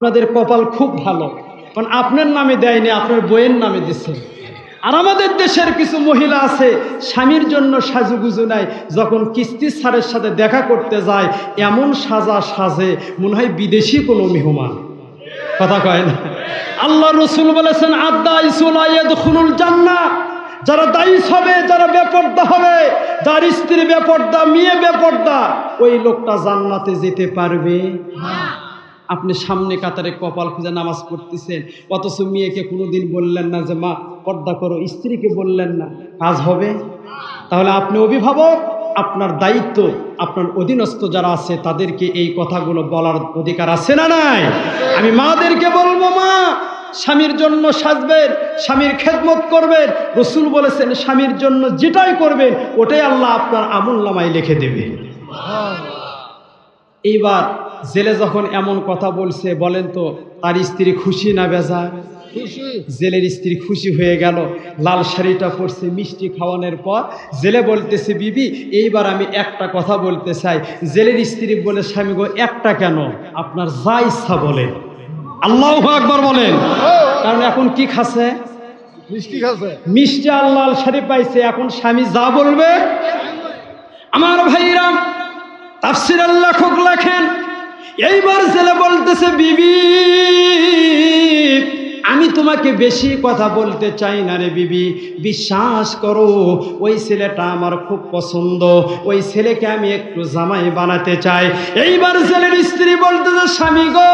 আপনাদের কপাল খুব ভালো, কারণ আপনার নামে দেয়নি, আপনার বইয়ের নামে দিচ্ছে। আর আমাদের দেশের কিছু মহিলা আছে স্বামীর জন্য সাজুগুজু নাই, যখন কিস্তির স্যারের সাথে দেখা করতে যায় এমন সাজা সাজে মনে হয় বিদেশি কোনো মেহমান। কথা কয় না? আল্লাহ রসুল বলেছেন আদ-দাইসুল জান্নাহ, যারা দাইস হবে, যারা বেপর্দা হবে, যার স্ত্রী বেপর্দা, মেয়ে বেপর্দা, ওই লোকটা জান্নাতে যেতে পারবে না। আপনি সামনে কাতারে কপাল খুঁজে নামাজ পড়তেছেন, অথচ মেয়েকে কোনোদিন বললেন না যে মা পর্দা করো, স্ত্রীকে বললেন না, কাজ হবে? তাহলে আপনি অভিভাবক, আপনার দায়িত্ব, আপনার অধীনস্থ যারা আছে তাদেরকে এই কথাগুলো বলার অধিকার আছে না নাই? আমি মাদেরকে বলবো, মা স্বামীর জন্য সাজবেন, স্বামীর খেদমত করবেন। রসুল বলেছেন স্বামীর জন্য যেটাই করবেন ওটাই আল্লাহ আপনার আমলনামায় লিখে দেবে। এইবার জেলে যখন এমন কথা বলছে, বলেন তো তার স্ত্রী খুশি না বেজার? জেলের স্ত্রী খুশি হয়ে গেল, লাল শাড়িটা পরছে, মিষ্টি খাওয়ানোর পর জেলে বলতেছে বিবি এইবার আমি একটা কথা বলতে চাই। জেলের স্ত্রী বলে স্বামী গো একটা কেন, আপনার যা ইচ্ছা বলেন। আল্লাহু আকবার বলেন। কারণ এখন কি খাচ্ছে? মিষ্টি খাচ্ছে, মিষ্টি আর লাল শাড়ি পাইছে, এখন স্বামী যা বলবে। আমার ভাইরা তাফসীরের লেখক লেখেন, এইবার ছেলে বলতেছে বিবি আমি তোমাকে বেশি কথা বলতে চাই না রে বিবি, বিশ্বাস করো ওই ছেলেটা আমার খুব পছন্দ, ওই ছেলেকে আমি একটু জামাই বানাতে চাই। এইবার ছেলের স্ত্রী বলতেছে স্বামী গো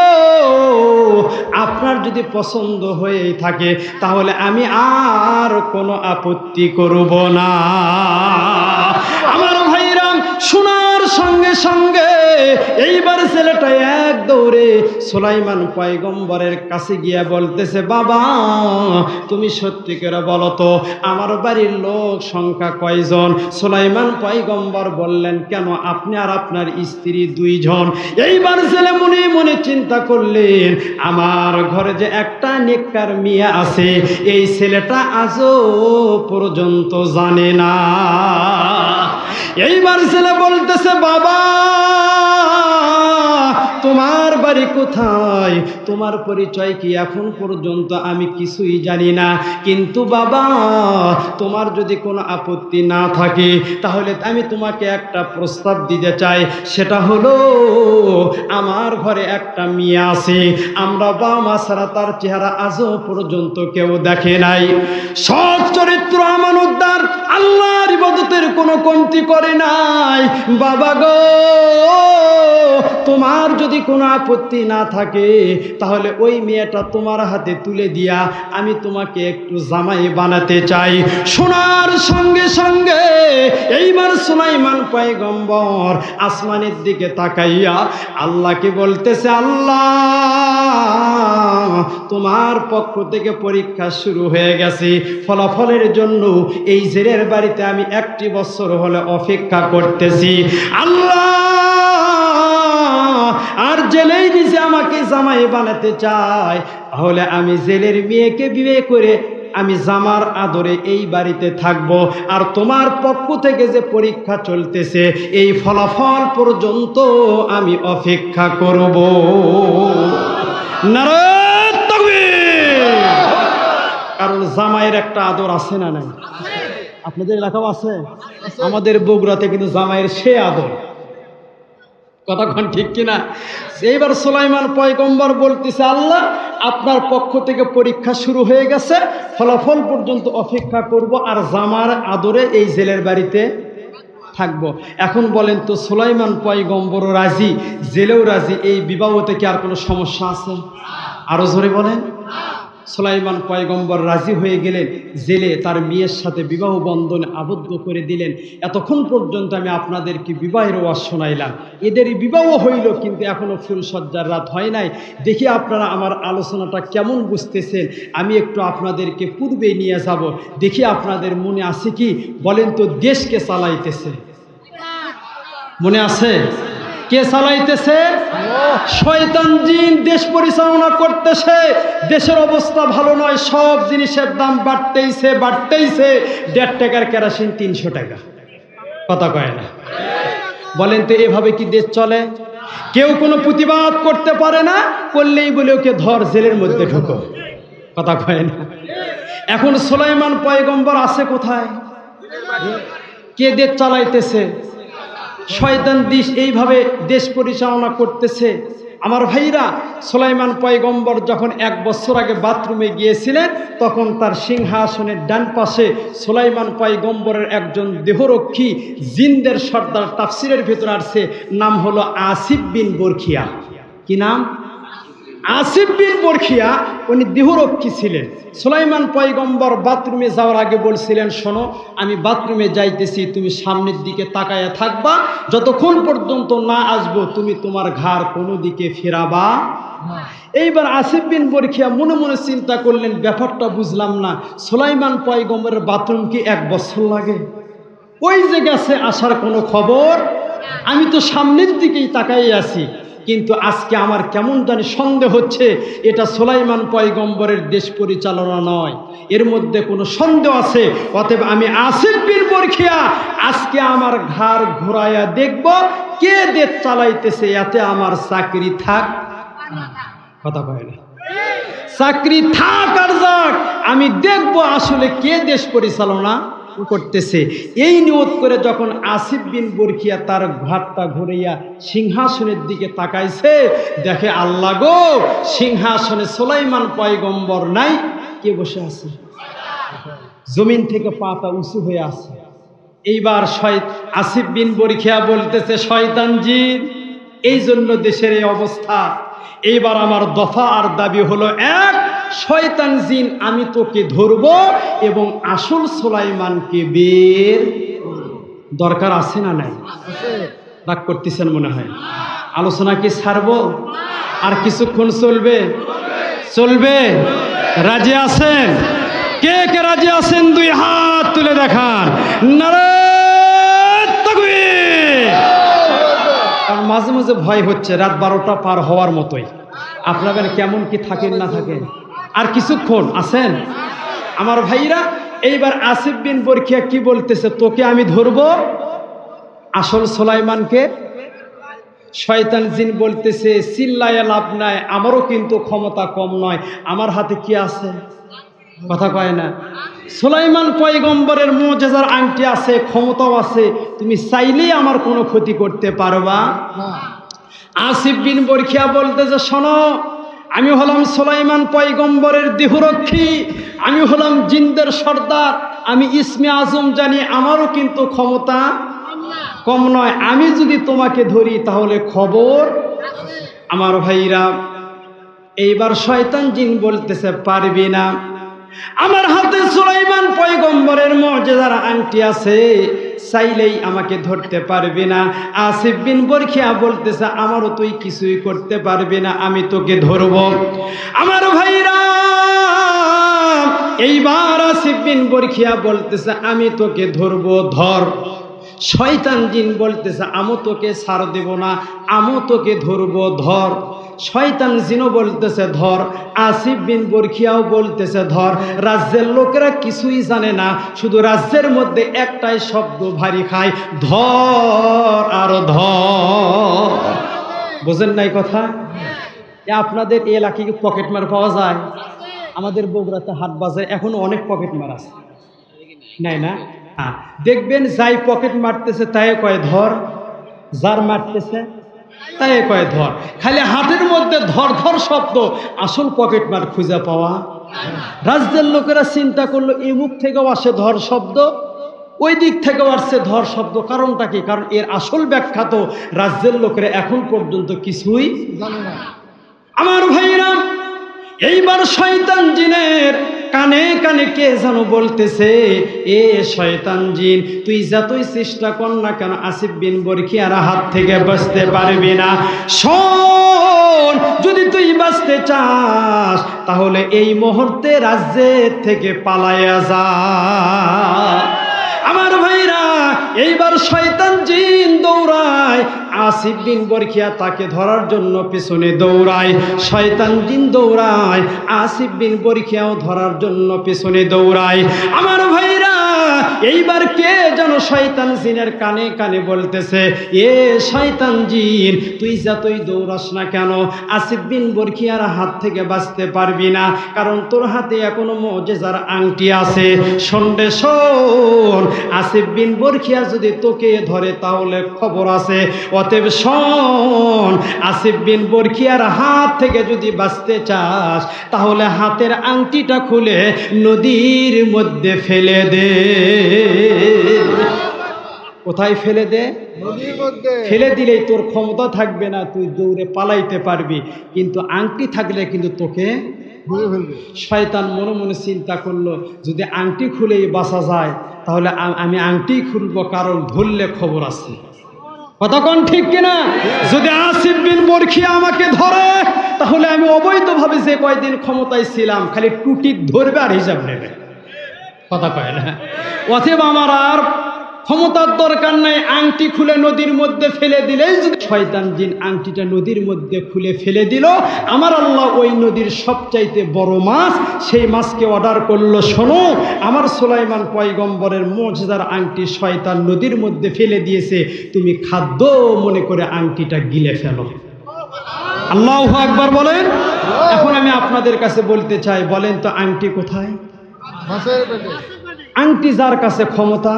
আপনার যদি পছন্দ হয়েই থাকে তাহলে আমি আর কোনো আপত্তি করব না। আমার ভাইরা শোনার সঙ্গে সঙ্গে এইবার ছেলেটা এক দৌড়ে সুলাইমান পয়গম্বরের কাছে গিয়ে বলতেছে বাবা তুমি সত্যি করে বলো তো আমার বাড়ির লোক সংখ্যা কয়জন? সুলাইমান পয়গম্বর বললেন কেন আপনি আর আপনার স্ত্রী দুইজন। এইবার ছেলে মনে মনে চিন্তা করলেন আমার ঘরে যে একটা নেককার মেয়ে আছে এই ছেলেটা আজও পর্যন্ত জানে না। এইবার ছেলে বলতেছে বাবা তোমার বাড়ি কোথায়, তোমার পরিচয় কি, এখন পর্যন্ত আমি কিছুই জানি না, কিন্তু বাবা তোমার যদি কোনো আপত্তি না থাকে তাহলে আমি তোমাকে একটা প্রস্তাব দিতে চাই। সেটা হলো আমার ঘরে একটা মেয়ে আছে, আমরা বাবা মা ছাড়া তার চেহারা আজও পর্যন্ত কেউ দেখে নাই, সৎ চরিত্র আমানতদার, আল্লাহর ইবাদতের কোনো কমতি করে নাই। বাবা গো তোমার যদি কোনো আপত্তি না থাকে তাহলে ওই মেয়েটা তোমার হাতে তুলে দিয়া আমি তোমাকে একটু জামাই বানাতে চাই। শোনার সঙ্গে সঙ্গে এইবার সুলাইমান পয়গম্বর আসমানের দিকে তাকাইয়া আল্লাহকে বলতেছে আল্লাহ তোমার পক্ষ থেকে পরীক্ষা শুরু হয়ে গেছে, ফলাফলের জন্য এই জেলের বাড়িতে আমি 1 বছর হলে অপেক্ষা করতেছি। আল্লাহ আর জেলেই নিজে আমাকে জামাই বানাতে চায় তাহলে আমি জেলের মেয়েকে বিয়ে করে আমি জামার আদরে এই বাড়িতে থাকব, আর তোমার পক্ষ থেকে যে পরীক্ষা চলতেছে এই ফলাফল পর্যন্ত আমি অপেক্ষা করব। নারায়ে তাকবীর। কারণ জামাইয়ের একটা আদর আছে না নাই? আপনাদের এলাকাও আছে, আমাদের বগুড়াতে কিন্তু জামাইয়ের সে আদর। কথাক্ষণ ঠিক কিনা? এইবার সুলাইমান পয়গম্বর বলতেছে আল্লাহ আপনার পক্ষ থেকে পরীক্ষা শুরু হয়ে গেছে, ফলাফল পর্যন্ত অপেক্ষা করব, আর জামার আদরে এই জেলের বাড়িতে থাকব। এখন বলেন তো সুলাইমান পয়গম্বরও রাজি, জেলেও রাজি, এই বিবাহ থেকে আর কোনো সমস্যা আছে? আরো জোরে বলেন। সুলাইমান পয়গম্বর রাজি হয়ে গেলেন, জেলে তার মেয়ের সাথে বিবাহ বন্ধনে আবদ্ধ করে দিলেন। এতক্ষণ পর্যন্ত আমি আপনাদেরকে বিবাহের ওয়াজ শোনাইলাম, এদেরই বিবাহ হইল, কিন্তু এখনো ফুলসজ্জার রাত হয় নাই। দেখি আপনারা আমার আলোচনাটা কেমন বুঝতেছেন। আমি একটু আপনাদেরকে পূর্বে নিয়ে যাব, দেখি আপনাদের মনে আছে কি, বলেন তো দেশকে চালাইতেছে? মনে আছে? কে চালাইতেছে? শয়তান জিন দেশ পরিচালনা করতেছে। দেশের অবস্থা ভালো নয়, সব জিনিসের দাম বাড়তেইছে। 1.5 টাকার কেরোসিন 300 টাকা। কথা কয় না? বলেন তো এভাবে কি দেশ চলে? কেউ কোনো প্রতিবাদ করতে পারে না, করলেই বলে ওকে ধর, জেলের মধ্যে ঢুকো। কথা কয় না। এখন সুলাইমান পয়গম্বর আছে কোথায়? কে দেশ চালাইতেছে? শয়তান এইভাবে দেশ পরিচালনা করতেছে। আমার ভাইরা, সুলাইমান পয়গম্বর যখন 1 বছর আগে বাথরুমে গিয়েছিলেন, তখন তার সিংহাসনের ডান পাশে সুলাইমান পয়গম্বরের একজন দেহরক্ষী জিনদের সর্দার, তাফসিরের ভিতরে আসছে নাম হলো আসিফ বিন বরখিয়া। কি নাম? আসিফ বিন বরখিয়া। উনি দেহরক্ষী ছিলেন। সুলাইমান পয়গম্বর বাথরুমে যাওয়ার আগে বলছিলেন, শোনো, আমি বাথরুমে যাইতেছি, তুমি সামনের দিকে তাকায়া থাকবা, যতক্ষণ পর্যন্ত না আসবো তুমি তোমার ঘাড় কোনো দিকে ফেরাবা। এইবার আসিফ বিন বরখিয়া মনে মনে চিন্তা করলেন, ব্যাপারটা বুঝলাম না, সুলাইমান পয়গম্বরের বাথরুম কি 1 বছর লাগে? ওই যে গেছে, আসার কোনো খবর, আমি তো সামনের দিকেই তাকাই আছি, কিন্তু আজকে আমার কেমন জানি সন্দেহ হচ্ছে, এটা সুলাইমান পয়গম্বরের দেশ পরিচালনা নয়, এর মধ্যে কোনো সন্দেহ আছে। অতএব আমি আসিফ বিন বরখিয়া আজকে আমার ঘাড় ঘোরাইয়া দেখব কে দেশ চালাইতেছে, এতে আমার চাকরি থাক। কথা কয় না। চাকরি থাক আর যাক, আমি দেখব আসলে কে দেশ পরিচালনা করতেছে। এই নিয়ত করে যখন আসিফ বিন বরখিয়া তার ঘাটটা ঘুরাইয়া সিংহাসনের দিকে তাকাইছে, দেখে আল্লাহ গো, সিংহাসনে সুলাইমান পয়গম্বর নাই, কে বসে আছে? জমিন থেকে পাতা উঁচু হয়ে আছে। এইবার আসিফ বিন বরখিয়া বলতেছে, শয়তান জিন, এই জন্য দেশের এই অবস্থা। এইবার আমার দফা আর দাবি হলো এক, শয়তান জিন, আমি তোকে ধরব এবং আসল সুলাইমানকে বের। দরকার আছে না নাই? রাগ করতেছেন মনে হয়। আলোচনা কি ছাড়বো? আর কিছুক্ষণ চলবে? চলবে? রাজি আছেন? কে কে রাজি আছেন? 2 হাত তুলে দেখান। নারে তাকবীর। কারণ মাঝে মাঝে ভয় হচ্ছে, রাত 12টা পার হওয়ার মতোই। আপনাদের কেমন কি থাকেন না থাকেন? আর কিছুক্ষণ আছেন আমার ভাইরা। এইবার আসিফ বিন বরখিয়া কি বলতেছে, তোকে আমি ধরব, আসল সুলাইমানকে। শয়তান জিন বলতেছে, চিল্লায় লাভ নাই, আমারও কিন্তু ক্ষমতা কম নয়, আমার হাতে কি আছে? কথা কয় না। সুলাইমান পয়গম্বরের মুজিজার আংটি আছে, ক্ষমতাও আছে, তুমি চাইলেই আমার কোনো ক্ষতি করতে পারবা না। আসিফ বিন বরখিয়া বলতেছে, শোনো, আমি হলাম সুলাইমান পয়গম্বরের দেহরক্ষী, আমি হলাম জিনদের সর্দার, আমি ইসমে আজম জানি, আমারও কিন্তু ক্ষমতা কম নয়, আমি যদি তোমাকে ধরি তাহলে খবর। আমার ভাইরা, এইবার শয়তান জিন বলতেছে, পারবি না, আমার হাতে সুলাইমান পয়গম্বরের মুজিজার আংটি আছে, চাইলেই আমাকে ধরতে পারবি না। আসিফ বিন বরখিয়া বলতেছে, আমারও তুই কিছুই করতে পারবি না, আমি তোকে ধরব। আমার ভাইরা, এইবার আসিফ বিন বরখিয়া বলতেছে, আমি তোকে ধরব, ধর। শয়তান জিন বলতেছে, আমও তোকে ছাড় দেব না, আমও তোকে ধরব, ধর। শয়তান জিনও বলতেছে ধর, আসিফ বিন বরখিয়াও বলতেছে ধর। রাজ্যের লোকেরা কিছুই জানে না, শুধু রাজ্যের মধ্যে একটাই শব্দ ভারী খায়, ধর আর ধর। বোঝেন নাই কথা? আপনাদের এই এলাকায় কি পকেট মার পাওয়া যায়? আমাদের বগুড়াতে হাট বাজারে এখনো অনেক পকেট মার আছে, নাই না? হ্যাঁ, দেখবেন যাই পকেট মারতেছে তাই কয় ধর, যার মারতেছে তাই কয় ধর। খালি হাতের মধ্যে ধর ধর শব্দ, আসল পকেট মার খুঁজে পাওয়া। রাজ্যের লোকেরা চিন্তা করলো, এই মুখ থেকেও আসে ধর শব্দ, ওই দিক থেকেও আসছে ধর শব্দ, কারণটা কি? কারণ এর আসল ব্যাখ্যা তো রাজ্যের লোকেরা এখন পর্যন্ত কিছুই জানে না। আমার ভাইরা, এইবার শয়তান জিনের কানে কানে কে যেন বলতেছে, এ শয়তান জিন, তুই যতই চেষ্টা কর না কেন আসিফ বিন বরখিয়ার হাত থেকে বাঁচতে পারবি না। শোন, যদি তুই বাঁচতে চাস তাহলে এই মুহূর্তে রাজ্যের থেকে পালাইয়া যা। আমার ভাইরা, এইবার শয়তান জিন দৌড়ায়, আসিফ বিন বরখিয়া তাকে ধরার জন্য পিছনে দৌড়ায়। শয়তান জিন দৌড়ায়, আসিফ বিন বরখিয়াও ধরার জন্য পিছনে দৌড়ায়। আমার ভাইরা, এইবার কে যেন শয়তান জিনের কানে কানে বলতেছে, এ শয়তান জিন, তুই যতই দৌড়াস না কেন আসিফ বিন বরখিয়ার হাত থেকে বাঁচতে পারবি না, কারণ তোর হাতে এখনো মুজিজার আংটি আছে। শোন আসিফ বিন বরখিয়া যদি তোকে ধরে তাহলে খবর আছে। অতএব শোন, আসিফ বিন বরখিয়ার হাত থেকে যদি বাঁচতে চাস তাহলে হাতের আংটিটা খুলে নদীর মধ্যে ফেলে দে। কোথায় ফেলে দে? নদীর মধ্যে। ফেলে দিলেই তোর ক্ষমতা থাকবে না, তুই দৌড়ে পালাইতে পারবি, কিন্তু আংটি থাকলে কিন্তু তোকে শয়তান মনে মনে চিন্তা করলো, যদি আংটি খুলেই বাঁচা যায় তাহলে আমি আংটি খুলবো, কারণ ধরলে খবর আছে। কতক্ষণ ঠিক কিনা? যদি আসিফ বিন বরখিয়া আমাকে ধরে তাহলে আমি অবৈধভাবে যে কয়দিন ক্ষমতায় ছিলাম খালি টুটি ধরবে আর হিসাব নেবে। কথা কয় না? অতএব আমার আর ক্ষমতার দরকার নাই, আংটি খুলে নদীর মধ্যে ফেলে দিলেই যদি শয়তান জিন আংটিটা নদীর মধ্যে খুলে ফেলে দিল, আমার আল্লাহ ওই নদীর সবচাইতে বড় মাছ, সেই মাছকে অর্ডার করলো, শোনো আমার সুলাইমান পয়গম্বরের মুজিজার আংটি শয়তান নদীর মধ্যে ফেলে দিয়েছে, তুমি খাদ্য মনে করে আংটিটা গিলে ফেলো। আল্লাহু আকবার বলেন। এখন আমি আপনাদের কাছে বলতে চাই, বলেন তো আংটি কোথায়? আংটি যার কাছে ক্ষমতা,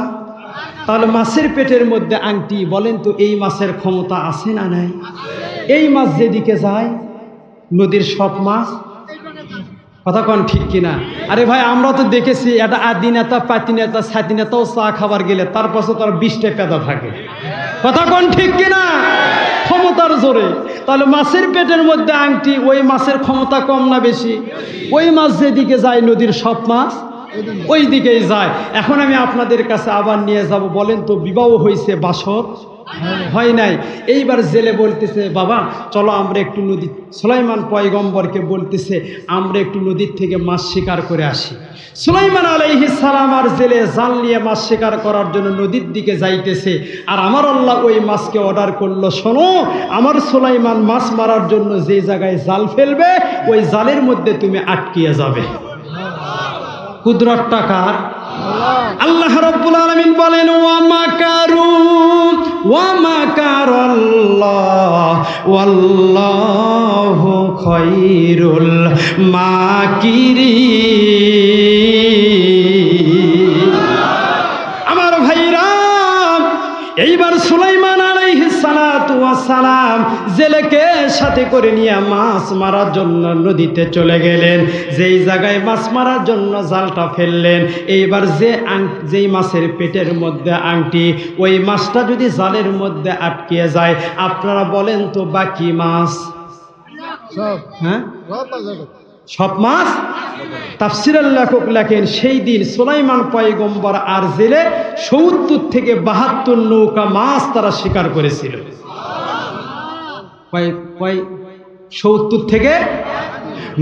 তাহলে মাছের পেটের মধ্যে আংটি, বলেন তো এই মাছের ক্ষমতা আছে না নাই? এই মাছ যেদিকে যায় নদীর সব মাছ, কথা কন ঠিক কিনা? আরে ভাই আমরা তো দেখেছি এটা আদি নেতা, পাতি নেতা, ছাতি নেতাও চা খাবার গেলে তার পাশে তার 20টা পেদা থাকে। কথা কন ঠিক কিনা? ক্ষমতার জোরে। তাহলে মাছের পেটের মধ্যে আংটি, ওই মাছের ক্ষমতা কম না বেশি? ওই মাছ যেদিকে যায় নদীর সব মাছ ওই দিকেই যায়। এখন আমি আপনাদের কাছে আবার নিয়ে যাব, বলেন তো বিবাহ হয়েছে, বাসর হয় নাই? এইবার জেলে বলতেছে, বাবা চলো আমরা একটু নদী, সুলাইমান পয়গম্বরকে বলতেছে আমরা একটু নদীর থেকে মাছ শিকার করে আসি। সুলাইমান আলাইহিস সালাম আর জেলে জাল নিয়ে মাছ শিকার করার জন্য নদীর দিকে যাইতেছে, আর আমার আল্লাহ ওই মাছকে অর্ডার করলো, শোনো আমার সুলাইমান মাছ মারার জন্য যে জায়গায় জাল ফেলবে ওই জালের মধ্যে তুমি আটকিয়ে যাবে। কুদরত টাকার আল্লাহ রাব্বুল আলামিন বলেন, ওয়া মাকারু ওয়া মাকারাল্লাহ ওয়াল্লাহু খায়রুল মাকিরিন। আমার ভাইরা, এইবার সুলাইমান আলাইহিস সালাতু ওয়াস সালাম জেলেকে সাথে করে নিয়ে মাছ মারার জন্য নদীতে চলে গেলেন। যেই জায়গায় মাছ মারার জন্য জালটা ফেললেন, এইবার যেই মাছের পেটের মধ্যে আংটি, ওই মাছটা যদি জালের মধ্যে আটকে যায়, আপনারা বলেন তো বাকি মাছ হ্যাঁ সব মাছ? তাফসীরের লেখক লেখেন, সেই দিন সুলাইমান পয়গম্বর আর জেলে ৭০ থেকে ৭২ নৌকা মাছ তারা শিকার করেছিল। ৭০ থেকে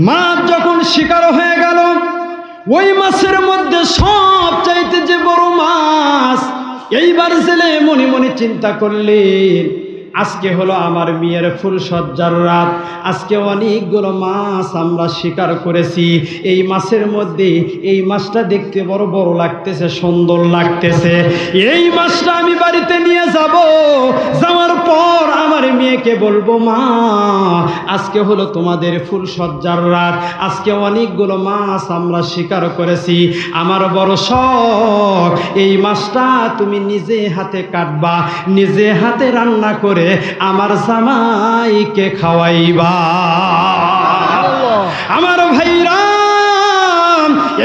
মাছ যখন শিকার হয়ে গেল, ওই মাছের মধ্যে সব চাইতে যে বড় মাছ, এইবার জেলে মনে মনে চিন্তা করলেন, আজকে হলো আমার মেয়ের ফুলসজ্জার রাত, আজকে অনেকগুলো মাছ আমরা শিকার করেছি, এই মাছের মধ্যে এই মাছটা দেখতে বড় বড় লাগতেছে, সুন্দর লাগতেছে, এই মাছটা আমি বাড়িতে নিয়ে যাব, যাওয়ার পর আমার মেয়েকে বলবো, মা আজকে হলো তোমাদের ফুলসজ্জার রাত, আজকে অনেকগুলো মাছ আমরা শিকার করেছি, আমার বড় শখ এই মাছটা তুমি নিজে হাতে কাটবা, নিজে হাতে রান্না করে আমার জামাইকে খাওয়াইবা। আমার ভাইরা,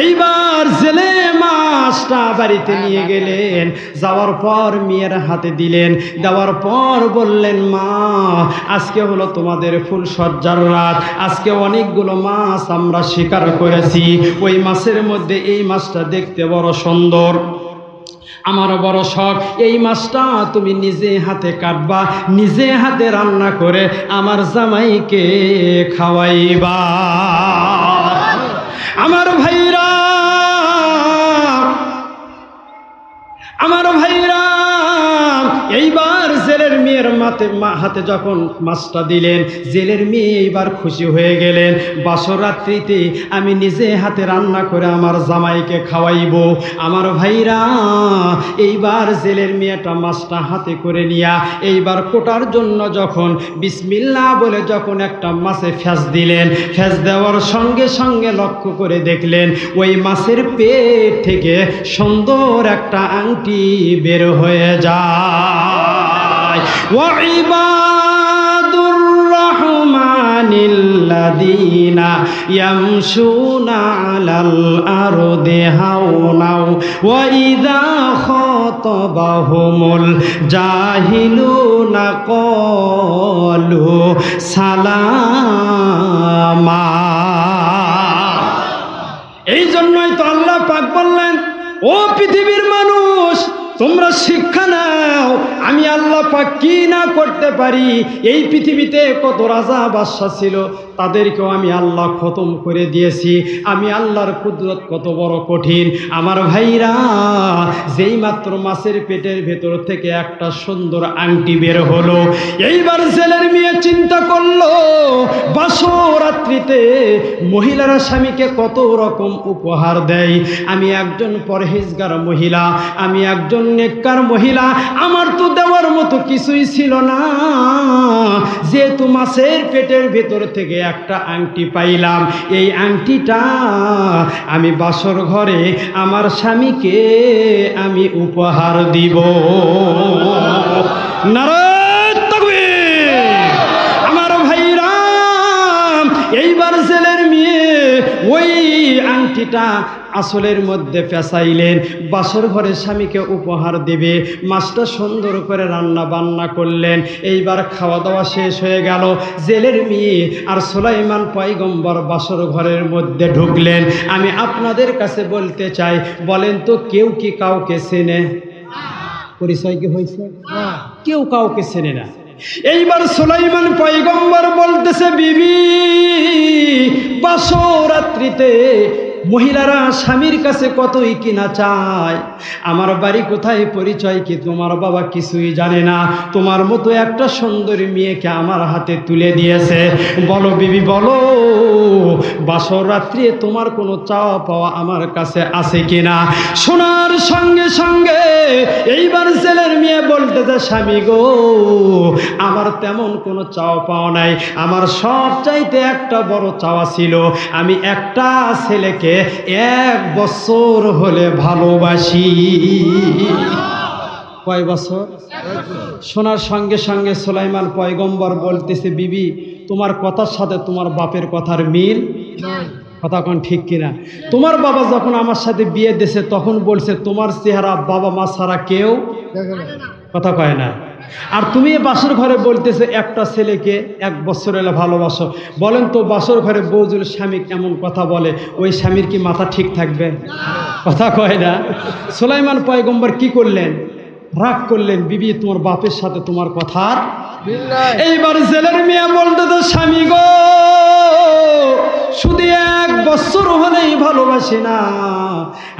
এইবার জেলে মাছটা বাড়িতে নিয়ে গেলেন, যাওয়ার পর মেয়ের হাতে দিলেন, দেওয়ার পর বললেন, মা আজকে হলো তোমাদের ফুলসজ্জার রাত, আজকে অনেকগুলো মাছ আমরা শিকার করেছি, ওই মাছের মধ্যে এই মাছটা দেখতে বড় সুন্দর, আমার বড় শখ এই মাছটা তুমি নিজে হাতে কাটবা, নিজে হাতে রান্না করে আমার জামাইকে খাওয়াইবা। আমার ভাইরা, আমার ভাইরা, এইবার জেলের মেয়ের হাতে যখন মাছটা দিলেন, জেলের মেয়ে এইবার খুশি হয়ে গেলেন। বাসর রাত্রিতে আমি নিজে হাতে রান্না করে আমার জামাইকে খাওয়াইব। আমার ভাইরা, এইবার জেলের মেয়েটা মাছটা হাতে করে নিয়া এইবার কোটার জন্য যখন বিসমিল্লাহ বলে যখন একটা মাছে ফ্যাঁস দিলেন, ফ্যাঁস দেওয়ার সঙ্গে সঙ্গে লক্ষ্য করে দেখলেন ওই মাছের পেট থেকে সুন্দর একটা আংটি বের হয়ে যায়। ওয়াইবাদুর রহমানিল্লাযীনা ইয়ামশুনা আলাল আরদি হাওনাও ওয়া ইযা খাতাবাহুমুল জাহিলুনা ক্বালু সালামা। এই জন্যই তো আল্লাহ পাক বললেন, ও পৃথিবীর মানুষ, তোমরা শিক্ষা নাও আমি আল্লাহ পাক কি না করতে পারি। এই পৃথিবীতে কত রাজা বাদশা ছিল, তাদেরকেও আমি আল্লাহ খতম করে দিয়েছি। আমি আল্লাহর কুদরত কত বড় কঠিন। আমার ভাইরা, যেই মাত্র মাছের পেটের ভেতর থেকে একটা সুন্দর আংটি বের হলো, এইবার জেলের মেয়ে চিন্তা করলো, বাসরাত্রিতে মহিলারা স্বামীকে কত রকম উপহার দেয়। আমি একজন পরহেজগার মহিলা, আমি একজন নেককার মহিলা, আমার তো দেওয়ার মতো কিছুই ছিল না। যেহেতু মাছের পেটের ভেতর থেকে একটা আংটি পাইলাম, এই আংটিটা আমি বাসর ঘরে আমার স্বামীকে আমি উপহার দিব। নারায়ে তাকবীর। আমার ভাইরা, এইবার জেলের মেয়ে ওই আংটিটা আসলের মধ্যে পেঁচাইলেন, বাসর ঘরে স্বামীকে উপহার দেবে। মাছটা সুন্দর করে রান্না বান্না করলেন। এইবার খাওয়া দাওয়া শেষ হয়ে গেল। জেলের মেয়ে আর সুলাইমান পয়গম্বর বাসর ঘরের মধ্যে ঢুকলেন। আমি আপনাদের কাছে বলতে চাই, বলেন তো কেউ কি কাউকে চেনে? পরিচয় কি হয়েছে? কেউ কাউকে চেনে না। এইবার সুলাইমান পয়গম্বর বলতেছে, বিবি, বাসরাত্রিতে মহিলারা স্বামীর কাছে কতই কিনা চায়। আমার বাড়ি কোথায়, পরিচয় কি, তোমার বাবা কিছুই জানে না। তোমার মতো একটা সুন্দরী মেয়েকে আমার হাতে তুলে দিয়েছে। বলো বিবি, বলো, বাসর রাত্রে তোমার কোনো চাওয়া পাওয়া আমার কাছে আছে কিনা? শোনার সঙ্গে সঙ্গে এইবার ছেলের মেয়ে বলতেছে, স্বামী গো, আমার তেমন কোনো চাওয়া পাওয়া নাই। আমার সব চাইতে একটা বড় চাওয়া ছিল, আমি একটা ছেলেকে 1 বছর হলে ভালোবাসি। কয় বছর? শোনার সঙ্গে সঙ্গে সুলাইমান পয়গম্বর বলতেছে, বিবি, তোমার কথার সাথে তোমার বাপের কথার মিল কথা কোন ঠিক কিনা? তোমার বাবা যখন আমার সাথে বিয়ে দিয়েছে তখন বলছে তোমার চেহারা বাবা মা ছাড়া কেউ কথা কয় না। আর তুমি বাসর ঘরে বলতেছে একটা ছেলেকে 1 বছর এলে ভালোবাসো। বলেন তো, বাসর ঘরে বউজুল স্বামী এমন কথা বলে, ওই স্বামীর কি মাথা ঠিক থাকবে? কথা কয় না। সুলাইমান পয়গম্বর কি করলেন? রাগ করলেন, বিবি, তোমার বাপের সাথে তোমার কথার। এইবার জেলের মেয়ে বলতে তো, স্বামী গো, শুধু 1 বছর হলেই ভালোবাসি না,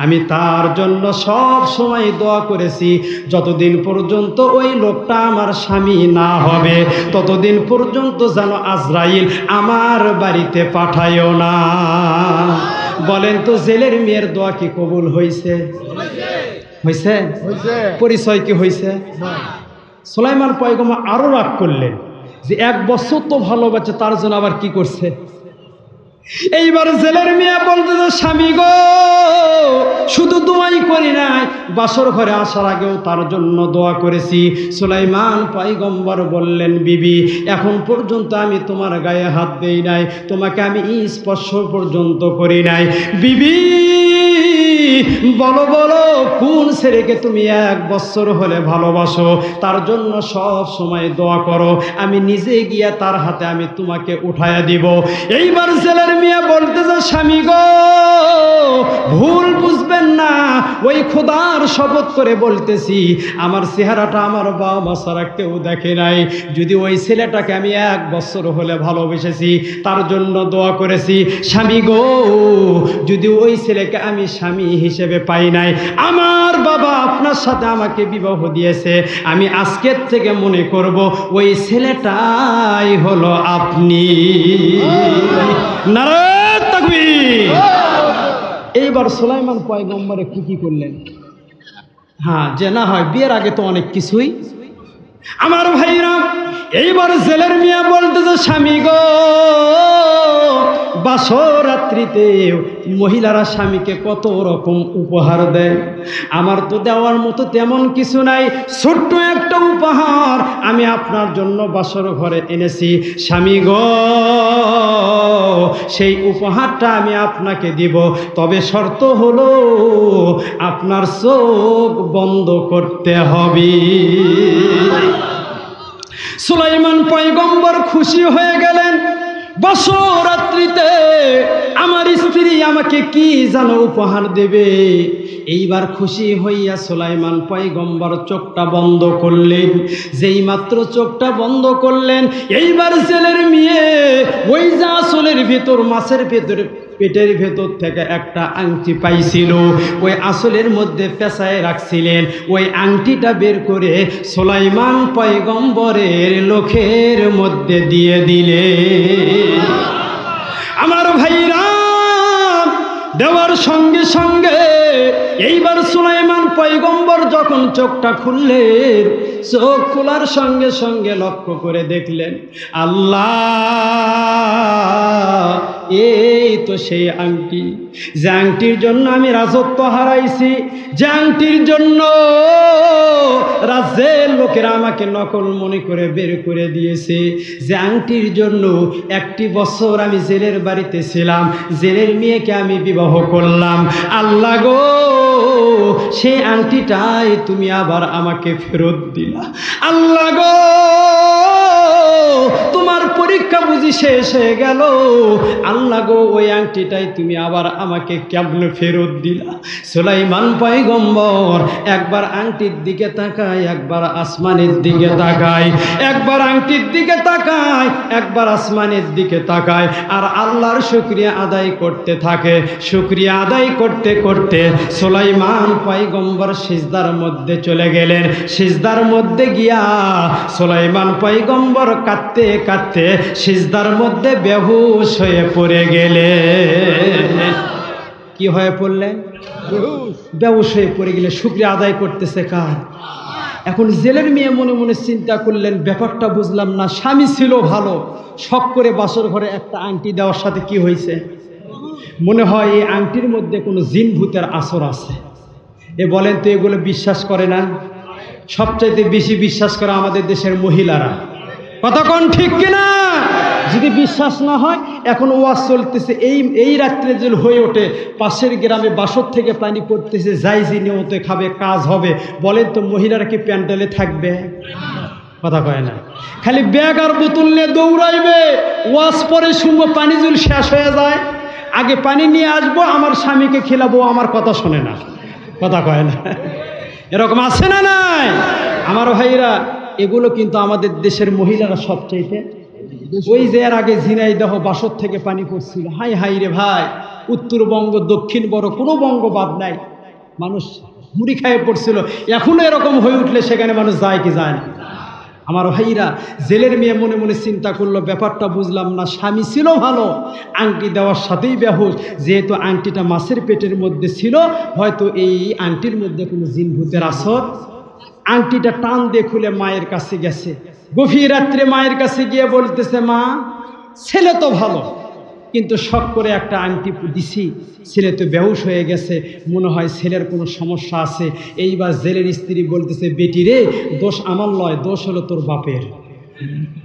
আমি তার জন্য সব সময় দোয়া করেছি, যতদিন পর্যন্ত ওই লোকটা আমার স্বামী না হবে ততদিন পর্যন্ত যেন আজরাইল আমার বাড়িতে পাঠায়ও না। বলেন তো, জেলের মেয়ের দোয়া কি কবুল হয়েছে? হয়েছে? পরিচয় কি হয়েছে? সুলাইমান পয়গম্বর আরো রাগ করলেন যে 1 বছর তো ভালোবাসে, তার জন্য আবার কি করছে? এইবার জেলের মেয়ে বলতে, স্বামী গো, শুধু দোয়াই করি নাই, বাসর ঘরে আসার আগেও তার জন্য দোয়া করেছি। সুলাইমান পয়গম্বর বললেন, বিবি, এখন পর্যন্ত আমি তোমার গায়ে হাত দেই নাই, তোমাকে আমি স্পর্শ পর্যন্ত করি নাই। বিবি, বলো বলো, কোন ছেলেকে তুমি 1 বছর হলে ভালোবাসো, তার জন্য সব সময় দোয়া করো, আমি নিজে গিয়া তার হাতে আমি তোমাকে উঠায়া দিব। এইবার ছেলের মেয়ে বলতেছে, স্বামী গো, ভুল বুঝবেন না, ওই খোদার শপথ করে বলতেছি, আমার চেহারাটা আমার বাবা মা ছাড়া কেউ দেখে নাই। যদি ওই ছেলেটাকে আমি 1 বছর হলে ভালোবেসেছি, তার জন্য দোয়া করেছি, স্বামী গো যদি ওই ছেলেকে আমি স্বামী হিসেবে পাই নাই, আমার বাবা আপনার সাথে আমাকে বিবাহ দিয়েছে, আমি আজকের থেকে মনে করব ওই ছেলেটাই হলো আপনি। নারায়ে তাকবীর। এইবার সুলাইমান পয়গম্বরে কি করলেন? হ্যাঁ, যে না হয় বিয়ের আগে তো অনেক কিছুই। আমার ভাইরা, এইবার জেলের মিয়া বলতেছে, স্বামী গো বাসরাত্রিতে মহিলারা স্বামীকে কত রকম উপহার দেয়, আমার তো দেওয়ার মতো তেমন কিছু নাই, ছোট্ট একটা উপহার আমি আপনার জন্য বাসর ঘরে এনেছি। স্বামী গো সেই উপহারটা আমি আপনাকে দিব, তবে শর্ত হলো আপনার চোখ বন্ধ করতে হবে। সুলাইমান পয়গম্বর খুশি হয়ে গেলেন, বসরাত্রিতে আমার স্ত্রী আমাকে কি যেন উপহার দেবে। এইবার খুশি হইয়া সুলাইমান পয়গম্বর চোখটা বন্ধ করলেন। যেই মাত্র চোখটা বন্ধ করলেন, এইবার জেলের মেয়ে ওই যে আসলের ভিতর মাছের ভেতর পেটের ভেতর থেকে একটা আংটি পাইছিল, ওই আসলের মধ্যে পেঁচায় রাখছিলেন, ওই আংটিটা বের করে সুলাইমান পয়গম্বরের লোকের মধ্যে দিয়ে দিলে। আমার ভাইরা, দেওয়ার সঙ্গে সঙ্গে এইবার সুলাইমান পয়গম্বর যখন চোখটা খুললেন, চোখ খোলার সঙ্গে সঙ্গে লক্ষ্য করে দেখলেন, আল্লাহ এই তো সেই আংটি, যে আংটির জন্য আমি রাজত্ব হারাইছি, যে আংটির জন্য রাজ্যের লোকেরা আমাকে নকল মনে করে বের করে দিয়েছে, যে আংটির জন্য 1 বছর আমি জেলের বাড়িতে ছিলাম, জেলের মেয়েকে আমি বিবাহ করলাম, আল্লাহ গো সেই আংটিটাই তুমি আবার আমাকে ফেরত দিলা। আল্লাহ গো তোমার পরীক্ষা বুঝি শেষ হয়ে গেল, আল্লাহ গো ওই আংটিটাই তুমি আবার আমাকে কেমনে ফেরত দিলা। সুলাইমান পয়গম্বর একবার আংটির দিকে তাকায়, একবার আসমানের দিকে তাকায়, একবার আংটির দিকে তাকায়, একবার আসমানের দিকে তাকায়, আর আল্লাহর শুকরিয়া আদায় করতে থাকে। শুকরিয়া আদায় করতে করতে সুলাইমান পয়গম্বর সিজদার মধ্যে চলে গেলেন। সিজদার মধ্যে গিয়া সুলাইমান পয়গম্বর কাঁদতে কাঁদতে সিজদার মধ্যে বেহুশ হয়ে পড়ে গেলেন। কি হয়ে পড়লেন? বেহুশ হয়ে পড়ে গেলে। শুকরিয়া আদায় করতেছে কার? এখন জেলের মেয়ে মনে মনে চিন্তা করলেন, ব্যাপারটা বুঝলাম না, স্বামী ছিল ভালো, শখ করে বাসর ঘরে একটা আংটি দেওয়ার সাথে কি হয়েছে? মনে হয় এই আংটির মধ্যে কোনো জিন ভূতের আসর আছে। এ বলেন তো, এগুলো বিশ্বাস করে না? সবচাইতে বেশি বিশ্বাস করে আমাদের দেশের মহিলারা। কথা কোন ঠিক কিনা? যদি বিশ্বাস না হয়, এখন ওয়াজ চলতেছে, এই রাত্রে যদি হয়ে ওঠে, পাশের গ্রামে বাসর থেকে পানি পড়তেছে, যাই যে নিয়মতে খাবে, কাজ হবে, বলেন তো মহিলারা কি প্যান্ডেলে থাকবে? কথা কয় না, খালি ব্যাগ আর বোতল নিয়ে দৌড়াইবে। ওয়াজ পরে শুনবো পানি জল শেষ হয়ে যায়, আগে পানি নিয়ে আসবো, আমার স্বামীকে খেলাবো, আমার কথা শোনে না। কথা কয় না, এরকম আছে না নাই? আমার ভাইরা, এগুলো কিন্তু আমাদের দেশের মহিলারা সবচাইতে। ওই যে এর আগে ঝিনাইদহ বাসর থেকে পানি পড়ছিল, হাই হাই রে ভাই, উত্তরবঙ্গ দক্ষিণ বড় কোনো বঙ্গ বাদ নাই, মানুষ মুড়ি খাইয়ে পড়ছিল। এখনো এরকম হয়ে উঠলে সেখানে মানুষ যায় কি যায় না? আমার ভাইরা, জেলের মেয়ে মনে মনে চিন্তা করলো, ব্যাপারটা বুঝলাম না, স্বামী ছিল ভালো, আংটি দেওয়ার সাথেই বেহুশ, যেহেতু আংটিটা মাছের পেটের মধ্যে ছিল, হয়তো এই আংটির মধ্যে কোনো জিন ভূতের আসর। আংটিটা টান দিয়ে খুলে মায়ের কাছে গেছে। গভীর রাত্রে মায়ের কাছে গিয়ে বলতেছে, মা ছেলে তো ভালো, কিন্তু শখ করে একটা আংটি দিছি, ছেলে তো বেহুশ হয়ে গেছে, মনে হয় ছেলের কোনো সমস্যা আছে। এইবার জেলের স্ত্রী বলতেছে, বেটি রে, দোষ আমার নয়, দোষ হলো তোর বাপের।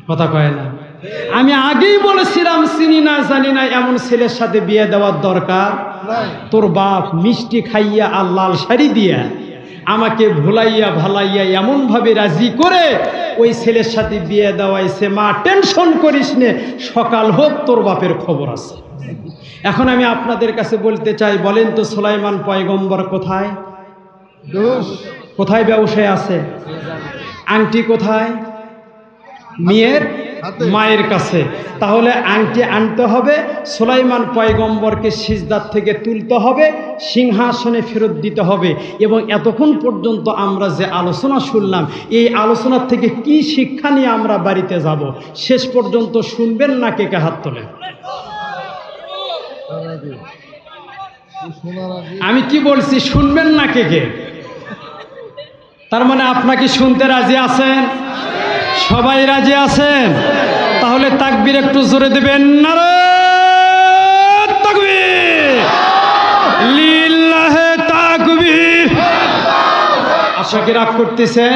কথা কয় না? আমি আগেই বলেছিলাম, চিনি না জানি না এমন ছেলের সাথে বিয়ে দেওয়ার দরকার। তোর বাপ মিষ্টি খাইয়া আর লাল শাড়ি দিয়া আমাকে ভুলাইয়া ভালাইয়া এমনভাবে রাজি করে ওই ছেলের সাথে বিয়ে দেওয়াইছে। মা টেনশন করিস নে, সকাল হোক তোর বাপের খবর আছে। এখন আমি আপনাদের কাছে বলতে চাই, বলেন তো সুলাইমান পয়গম্বর কোথায়? কোথায় ব্যবসায় আছে? আংটি কোথায়? মেয়ের মায়ের কাছে। তাহলে আংটি আনতে হবে, সুলাইমান পয়গম্বরকে সিজদার থেকে তুলতে হবে, সিংহাসনে ফেরত দিতে হবে। এবং এতক্ষণ পর্যন্ত আমরা যে আলোচনা শুনলাম, এই আলোচনার থেকে কি শিক্ষা নিয়ে আমরা বাড়িতে যাব, শেষ পর্যন্ত শুনবেন না? কে কে হাত তোলেন? আমি কি বলছি শুনবেন না? কে কে? তার মানে আপনাকে শুনতে রাজি আছেন? সবাই রাজি আছেন? তাহলে তাকবীর একটু জোরে দেবেন। নারে তাকবীর, লিল্লাহে তাকবীর। আশা কি রাগ করতেছেন?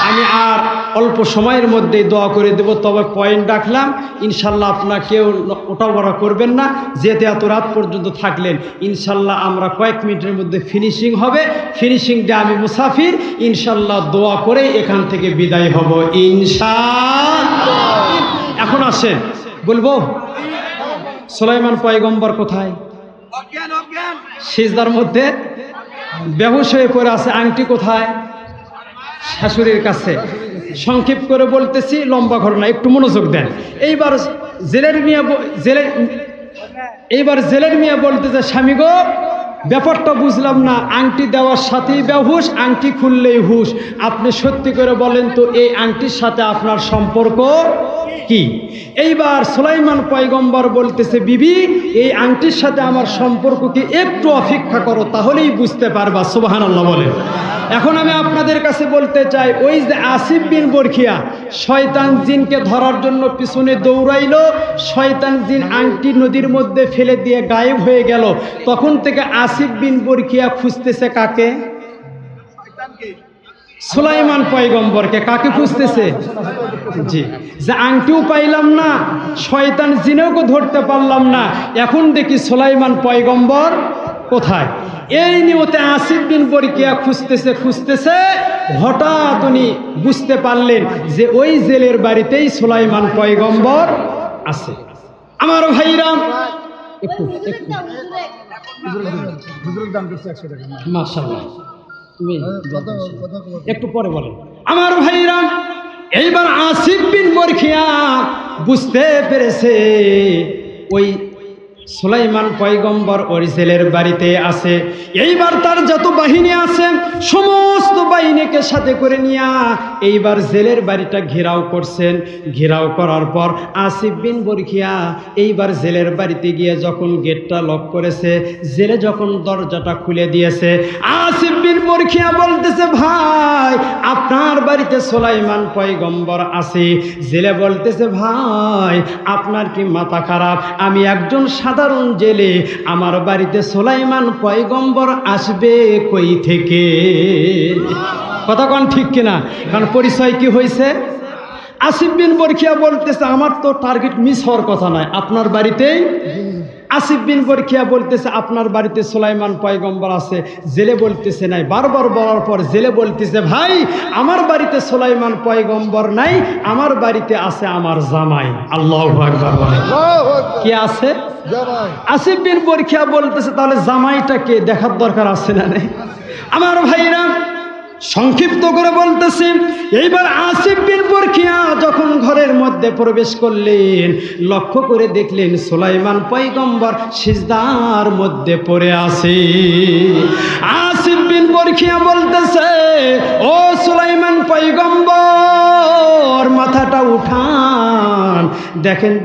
আমি আর অল্প সময়ের মধ্যে দোয়া করে দেব, তবে পয়েন্ট রাখলাম, ইনশাল্লাহ আপনারা কেউ ওটা বড় করবেন না। যেতে এত রাত পর্যন্ত থাকলেন, ইনশাল্লাহ আমরা কয়েক মিনিটের মধ্যে ফিনিশিং হবে। ফিনিশিং ডে আমি মুসাফির, ইনশাল্লাহ দোয়া করে এখান থেকে বিদায় হব ইনশাআল্লাহ। এখন আসেন, বলবো সুলাইমান পয়গম্বর কোথায়? সিজদার মধ্যে বেহুশ হয়ে পড়ে আছে। আংটি কোথায়? শাশুড়ির কাছে। সংক্ষেপ করে বলতেছি, লম্বা ঘটনা, একটু মনোযোগ দেন। এইবার জেলের মিয়া বলতেছে, স্বামী গো, ব্যাপারটা বুঝলাম না, আংটি দেওয়ার সাথেই বেহুশ, আংটি খুললেই হুশ। আপনি সত্যি করে বলেন তো, এই আংটির সাথে আপনার সম্পর্ক কি? এইবার সুলাইমান পয়গম্বর বলতেছে, বিবি, এই আংটির সাথে আমার সম্পর্ক কি? একটু অপেক্ষা করো, তাহলেই বুঝতে পারবা। সুবহানাল্লাহ বলেন। এখন আমি আপনাদের কাছে বলতে চাই, ওই যে আসিফ বিন বরখিয়া শয়তান জিনকে ধরার জন্য পিছনে দৌড়াইল, শয়তান জিন আংটি নদীর মধ্যে ফেলে দিয়ে গায়েব হয়ে গেল। তখন থেকে আসিফ বিন বরখিয়া খুঁজতেছে কাকে? সুলাইমান পয়গম্বরকে। কাকে খুঁজতেছে? জি, যে আংটিও পাইলাম না, শয়তান জিনেও ধরতে পারলাম না, এখন দেখি সুলাইমান পয়গম্বর কোথায়? এই নিয়তে আসিফ বিন বরখিয়া খুঁজতেছে, হঠাৎ উনি বুঝতে পারলেন যে ওই জেলের বাড়িতেই সুলাইমান পয়গম্বর আছে। আমার ভাইরা, একটু মাশাআল্লাহ, তুমি একটু পরে বলেন। আমার ভাইরা, এইবার আসিফ বিন বরখিয়া বুঝতে পেরেছে ওই সুলাইমান পয়গম্বর ওই জেলের বাড়িতে আছে। এইবার তার যত বাহিনী আছে সমস্ত বাহিনীকে সাথে করে নিয়ে এইবার জেলের বাড়িটা ঘেরাও করছেন। ঘেরাও করার পর আসিফ বিন বরখিয়া এইবার জেলের বাড়িতে গিয়ে যখন গেটটা লক করেছে, জেলে যখন দরজাটা খুলে দিয়েছে, আসিফ বিন বরখিয়া বলতেছে, ভাই, আপনার বাড়িতে সুলাইমান পয়গম্বর আছে। জেলে বলতেছে, ভাই, আপনার কি মাথা খারাপ? আমি একজন সাধারণ জেলে, আমার বাড়িতে সুলাইমান পয়গম্বর আসবে কই থেকে? কথা কোন ঠিক কিনা? কারণ পরিচয় কি হয়েছে? আসিফ বিন বরখিয়া বলতেছে, আমার তো টার্গেট মিস হওয়ার কথা নয়, আপনার বাড়িতেই। আসিফ বিন বরখিয়া বলতেছে, আপনার বাড়িতে সুলাইমান পয়গম্বর আছে। জেলে বলতেছে নাই। বারবার বলার পর জেলে বলতেছে, ভাই, আমার বাড়িতে সুলাইমান পয়গম্বর নাই, আমার বাড়িতে আছে আমার জামাই। আল্লাহু আকবার বলেন। কি আছে? আসিফ বিন বরখিয়া বলতেছে, তাহলে জামাইটাকে দেখার দরকার আছে না নাই? আমার ভাইরা, সংক্ষিপ্ত করে বলতেছি, এইবার আসিফ বিন বরখিয়া যখন ঘরের মধ্যে প্রবেশ করলেন, লক্ষ্য করে দেখলেন সুলাইমান পয়গম্বর সিজদার মধ্যে পড়ে আছে। আসিফ বিন বরখিয়া বলতেছে, ও সুলাইমান পয়গম্বর, মাথাটা উঠান,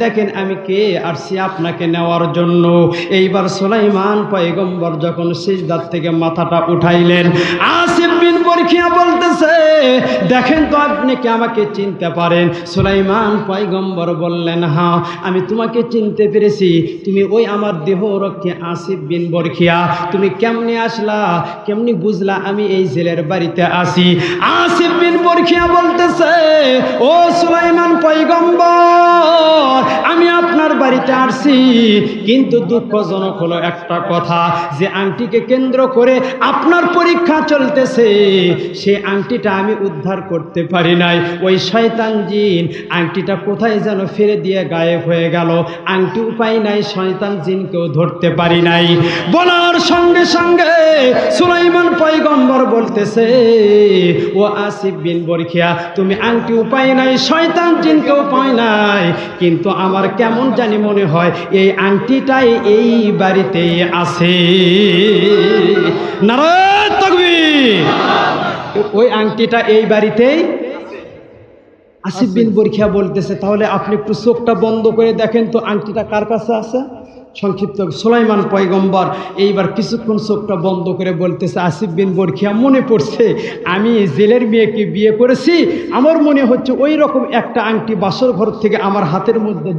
দেখেন আমি কে আসছি আপনাকে নেওয়ার জন্য। এইবার সুলাইমান পয়গম্বর যখন সিজদার থেকে মাথাটা উঠাইলেন, আসিফ বিন বরখিয়া বলতেছে, দেখেন তো আপনি কি আমাকে চিনতে পারেন? সুলাইমান পয়গম্বর বললেন, হ্যাঁ, আমি তোমাকে চিনতে পেরেছি, তুমি ওই আমার দেহ রক্ষে আসিফ বিন বরখিয়া। তুমি কেমনি আসলা, কেমনি বুঝলা আমি এই জেলের বাড়িতে আসি? আসিফ বিন বরখিয়া বলতেছে, ও সুলাইমান পয়গম্বর, আমি আপনার বাড়িতে আসছি, কিন্তু দুঃখজনক হলো একটা কথা যে আংটিকে কেন্দ্র করে আপনার পরীক্ষা চলতেছে, সে আংটিটা আমি উদ্ধার করতে পারি নাই। ওই শয়তান জিন আংটিটা কোথায় যেন ফেলে দিয়ে গায়েব হয়ে গেল। আংটি উপায় নাই, শয়তান জিনকেও ধরতে পারি নাই। বলার সঙ্গে সঙ্গে সুলাইমান পয়গম্বর বলতেছে, ও আসিফ বিন বরখিয়া, তুমি আংটি উপায় নাই, শয়তান জিনকে উপায় নাই, কিন্তু আমার কেমন জানি মনে হয় এই আংটিটাই এই বাড়িতেই আছে। নারায়ে তাকবীর। ওই আংটিটা এই বাড়িতেই। আসিফ বিন বরখিয়া বলতেছে, তাহলে আপনি একটু চোখটা বন্ধ করে দেখেন তো আংটিটা কার কাছে আছে। সংক্ষিপ্ত সুলাইমান পয়গম্বর এইবার কিছুক্ষণ চোখটা বন্ধ করে বলতেছে, আসিফ বিন বরখিয়া, মনে পড়ছে আমি জেলের মেয়েকে বিয়ে করেছি, আমার মনে হচ্ছে ওই রকম একটা আংটি বাসর ঘর থেকে আমার হাতের মধ্যে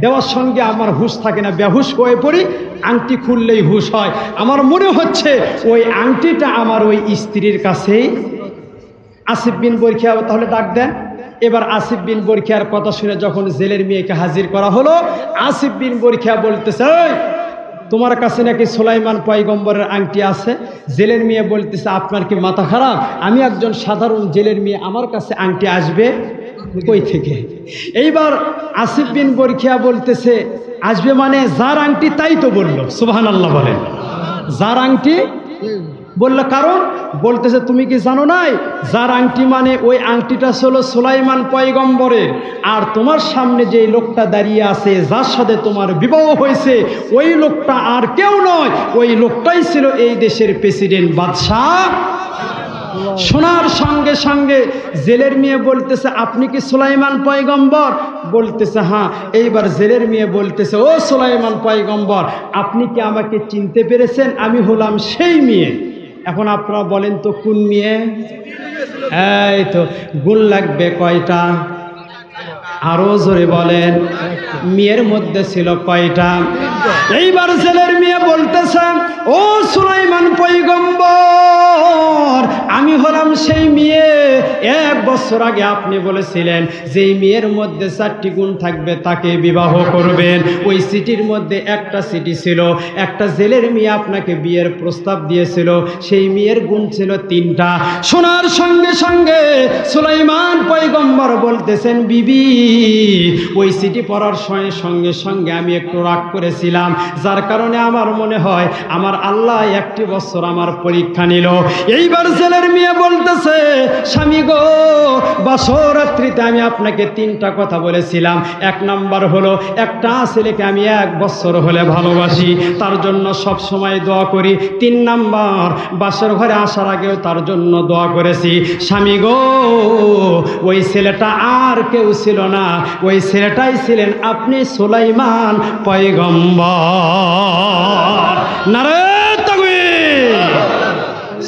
দেওয়ার সঙ্গে আমার হুঁশ থাকে না, বেহুশ হয়ে পড়ি, আংটি খুললেই হুঁশ হয়। আমার মনে হচ্ছে ওই আংটিটা আমার ওই স্ত্রীর কাছেই। আসিফ বিন বরখিয়া তাহলে ডাক দেন। এবার আসিফ বিন বরখিয়ার কথা শুনে যখন জেলের মেয়েকে হাজির করা হলো, আসিফ বিন বরখিয়া বলতেছে, তোমার কাছে নাকি সুলাইমান পয়গম্বরের আংটি আছে। জেলের মেয়ে বলতেছে, আপনার কি মাথা খারাপ? আমি একজন সাধারণ জেলের মেয়ে, আমার কাছে আংটি আসবে কই থেকে? এইবার আসিফ বিন বরখিয়া বলতেছে, আসবে মানে যার আংটি তাই তো বললো। সুবহানাল্লাহ বলেন। যার আংটি বললো, কারণ বলতেছে, তুমি কি জানো নাই যার আংটি মানে ওই আংটিটা ছিল সুলাইমান পয়গম্বরের, আর তোমার সামনে যে লোকটা দাঁড়িয়ে আছে যার সাথে তোমার বিবাহ হয়েছে ওই লোকটা আর কেউ নয়, ওই লোকটাই ছিল এই দেশের প্রেসিডেন্ট বাদশাহ। শোনার সঙ্গে সঙ্গে জেলের মেয়ে বলতেছে, আপনি কি সুলাইমান পয়গম্বর? বলতেছে, হ্যাঁ। এইবার জেলের মেয়ে বলতেছে, ও সুলাইমান পয়গম্বর, আপনি কি আমাকে চিনতে পেরেছেন? আমি হলাম সেই মেয়ে। এখন আপনারা বলেন তো কোন মেয়ে? এই তো। গুণ লাগবে কয়টা? আরো জোরে বলেন। মেয়ের মধ্যে ছিল কয়টা? এইবার জেলের মেয়ে বলতেছে, ও সুলাইমান পয়গম্বর, আমি হলাম সেই মেয়ে। 1 বছর আগে আপনি বলেছিলেন যেই মেয়ের মধ্যে 4টি গুণ থাকবে তাকে বিবাহ করবেন। ওই সিটির মধ্যে একটা সিটি ছিল, একটা জেলের মেয়ে আপনাকে বিয়ের প্রস্তাব দিয়েছিল, সেই মেয়ের গুণ ছিল 3টা। শোনার সঙ্গে সঙ্গে সুলাইমান পয়গম্বর বলতেছেন, বিবি, ওই সিটি পড়ার সঙ্গে সঙ্গে আমি একটু রাগ করেছিলাম, যার কারণে আমার মনে হয় আমার আল্লাহ 1টি বছর আমার পরীক্ষা নিল। এইবার জেলের মেয়ে বলতেছে, স্বামী গো, বাসরাত্রিতে আমি আপনাকে 3টা কথা বলেছিলাম। 1 নাম্বার হলো, একটা ছেলেকে আমি 1 বছর হলে ভালোবাসি, তার জন্য সব সময় দোয়া করি। 3 নাম্বার, বাসর ঘরে আসার আগেও তার জন্য দোয়া করেছি। স্বামী গো, ওই ছেলেটা আর কেউ ছিল না, ওই ছেলেটাই ছিলেন আপনি, সুলাইমান পয়গম্বর। নারায়ে তাকবীর।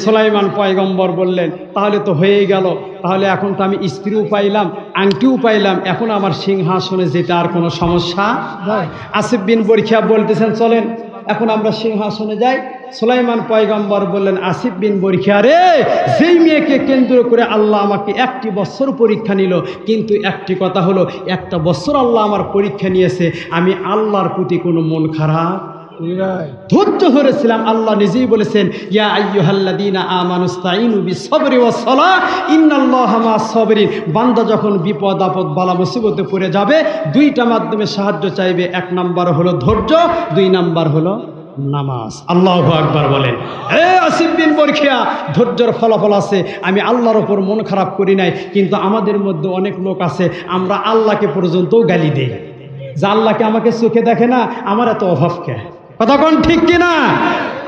সুলাইমান পয়গম্বর বললেন, তাহলে তো হয়েই গেল, তাহলে এখন তো আমি স্ত্রীও পাইলাম, আংটিও পাইলাম, এখন আমার সিংহাসনে যেতে আর কোনো সমস্যা নয়। আসিফ বিন বরখিয়া বলতেছেন, চলেন এখন আমরা সিংহাসনে যাই। সুলাইমান পয়গম্বর বললেন, আসিফ বিন বরখিয়া রে, যেই মেয়েকে কেন্দ্র করে আল্লাহ আমাকে 1টি বছর পরীক্ষা নিল, কিন্তু একটি কথা হলো, 1টা বছর আল্লাহ আমার পরীক্ষা নিয়েছে, আমি আল্লাহর প্রতি কোনো মন খারাপ ধৈর্য ধরেছিলাম। আল্লাহ নিজেই বলেছেন, ইয়া আইয়ুহাল্লাযীনা আমানুস্তাঈনু বিস-সাবরি ওয়াস-সালাহ ইন্নাল্লাহা মা'আস-সাবিরিন। বান্দা যখন বিপদ আপদ বালা মুসিবতে পড়ে যাবে, 2টা মাধ্যমে সাহায্য চাইবে। 1 নাম্বার হলো ধৈর্য, 2 নাম্বার হলো নামাজ। আল্লাহু আকবার বলেন। আসিফ বিন বরখিয়া, ধৈর্যের ফলাফল আছে। আমি আল্লাহর ওপর মন খারাপ করি নাই, কিন্তু আমাদের মধ্যে অনেক লোক আছে, আমরা আল্লাহকে পর্যন্তও গালি দেই যে আল্লাহকে আমাকে চোখে দেখে না, আমার এত অভাব কে? কথা কোন ঠিক কিনা?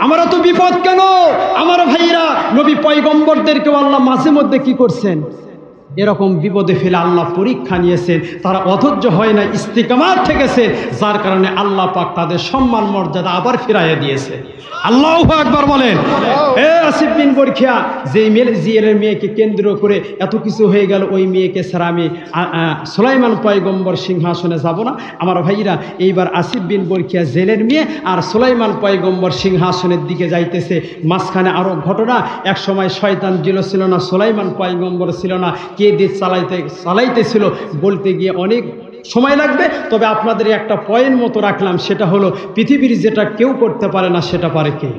আমার এত বিপদ কেন? আমার ভাইরা, নবী পয়গম্বরদেরকেও আল্লাহ মাঝে মধ্যে কি করছেন, এরকম বিপদে ফেলে আল্লাহ পরীক্ষা নিয়েছেন। তারা অধৈর্য হয় না, ইস্তিকামাত থেকেছে, যার কারণে আল্লাহ পাক তাদের সম্মান মর্যাদা আবার ফিরাইয়া দিয়েছে। আল্লাহু আকবার বলেন। আসিফ বিন বরখিয়া, যেই জেলের মেয়েকে কেন্দ্র করে এত কিছু হয়ে গেল, ওই মেয়েকে ছাড়া আমি সুলাইমান পয়গম্বর সিংহাসনে যাব না। আমার ভাইরা, এইবার আসিফ বিন বরখিয়া জেলের মেয়ে আর সুলাইমান পয়গম্বর সিংহাসনের দিকে যাইতেছে। মাঝখানে আরও ঘটনা, এক সময় শয়তান জিল ছিল না, সুলাইমান পয়গম্বর ছিল না, কে দিয়ে চালাইতেছিল বলতে গিয়ে অনেক সময় লাগবে। তবে আপনাদের একটা পয়েন্ট মতো রাখলাম, সেটা হলো পৃথিবীর যেটা কেউ করতে পারে না সেটা পারে কে?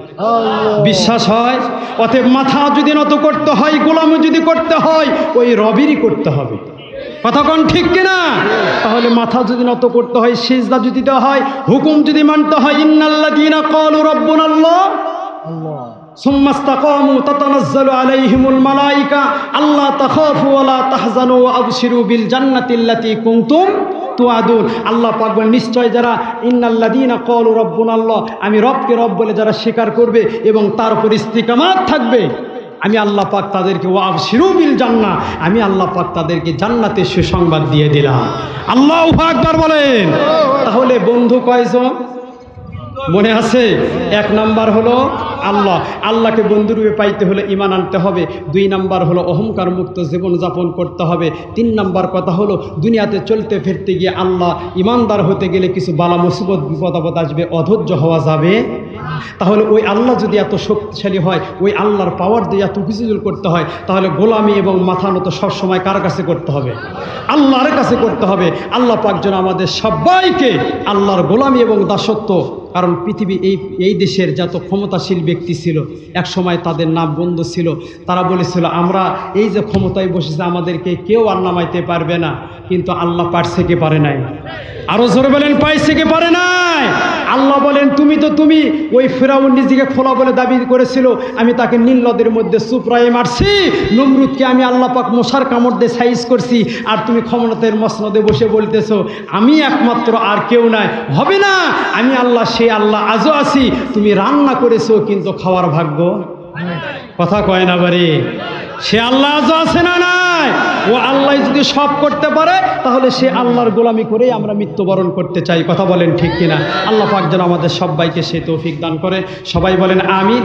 বিশ্বাস হয়? অতএব মাথা যদি নত করতে হয়, গোলামি যদি করতে হয়, ওই রবেরই করতে হবে। কথা কোন ঠিক কিনা? তাহলে মাথা যদি নত করতে হয়, সিজদা যদি দেওয়া হয়, হুকুম যদি মানতে হয়, ইন্নাল্লাযীনা ক্বালু রাব্বুনাল্লাহ সুম্মা ইসতাকামু তাতানাজ্জালু আলাইহিমুল মালায়েকা আল্লা তাখাফু ওয়া লা তাহজানু ওয়া আবশিরু বিল জান্নাতিল্লাতী কুনতুম তুআদুন। আল্লাহ পাক বলেন, নিশ্চয় যারা ইন্নাল্লাযীনা ক্বালু রাব্বুনাল্লাহ, আমি রবকে রব বলে যারা স্বীকার করবে এবং তার উপর ইস্তিকামাত থাকবে, আমি আল্লাহ পাক তাদেরকে ওয়া আবশিরু বিল জান্নাহ, আমি আল্লাহ পাক তাদেরকে জান্নাতের সুসংবাদ দিয়ে দিলাম। আল্লাহু আকবার বলেন। তাহলে বন্ধু কয়জন মনে আছে? এক নাম্বার হলো আল্লাহ। আল্লাহকে বন্ধুরূপে পাইতে হলে ঈমান আনতে হবে। 2 নাম্বার হলো অহংকার মুক্ত জীবনযাপন করতে হবে। 3 নাম্বার কথা হলো দুনিয়াতে চলতে ফিরতে গিয়ে আল্লাহ ঈমানদার হতে গেলে কিছু বালা মুসিবত বিপদ আপদ আসবে, অধৈর্য হওয়া যাবে। তাহলে ওই আল্লাহ যদি এত শক্তিশালী হয়, ওই আল্লাহর পাওয়ার দিয়ে এত কিছু করতে হয়, তাহলে গোলামি এবং মাথা নত সবসময় কার কাছে করতে হবে? আল্লাহর কাছে করতে হবে। আল্লাহ পাক যেন আমাদের সবাইকে আল্লাহর গোলামি এবং দাসত্ব, কারণ পৃথিবী এই দেশের যত ক্ষমতাশীল ব্যক্তি ছিল এক সময় তাদের নাম বন্ধ ছিল, তারা বলেছিল আমরা এই যে ক্ষমতায় বসেছে আমাদেরকে কেউ আর নামাইতে পারবে না, কিন্তু আল্লাহ পারছে কে? পারে নাই। আরো জোরে বলেন, পাইছে কে? পারে নাই। আল্লাহ বলেন, তুমি ওই ফিরাউন নিজেকে খোলা বলে দাবি করেছিল, আমি তাকে নীল নদের মধ্যে চুপড়ায় মারছি। নমরুদকে আমি আল্লাহ পাক মশার কামড় দিয়ে সাইজ করছি, আর তুমি ক্ষমতার মসনদে বসে বলতেছো আমি একমাত্র, আর কেউ নাই। হবে না, আমি আল্লাহ, সে আল্লাহ আজও আছি। তুমি রান্না করেছো কিন্তু খাওয়ার ভাগ্য, কথা কয় না বাড়ি, সে আল্লাহ আজও আছে না নাই? ও আল্লাহ যদি সব করতে পারে, তাহলে সে আল্লাহর গোলামি করেই আমরা মৃত্যুবরণ করতে চাই। কথা বলেন ঠিক কিনা? আল্লাহ পাক যেন আমাদের সবাইকে সে তৌফিক দান করে। সবাই বলেন আমিন।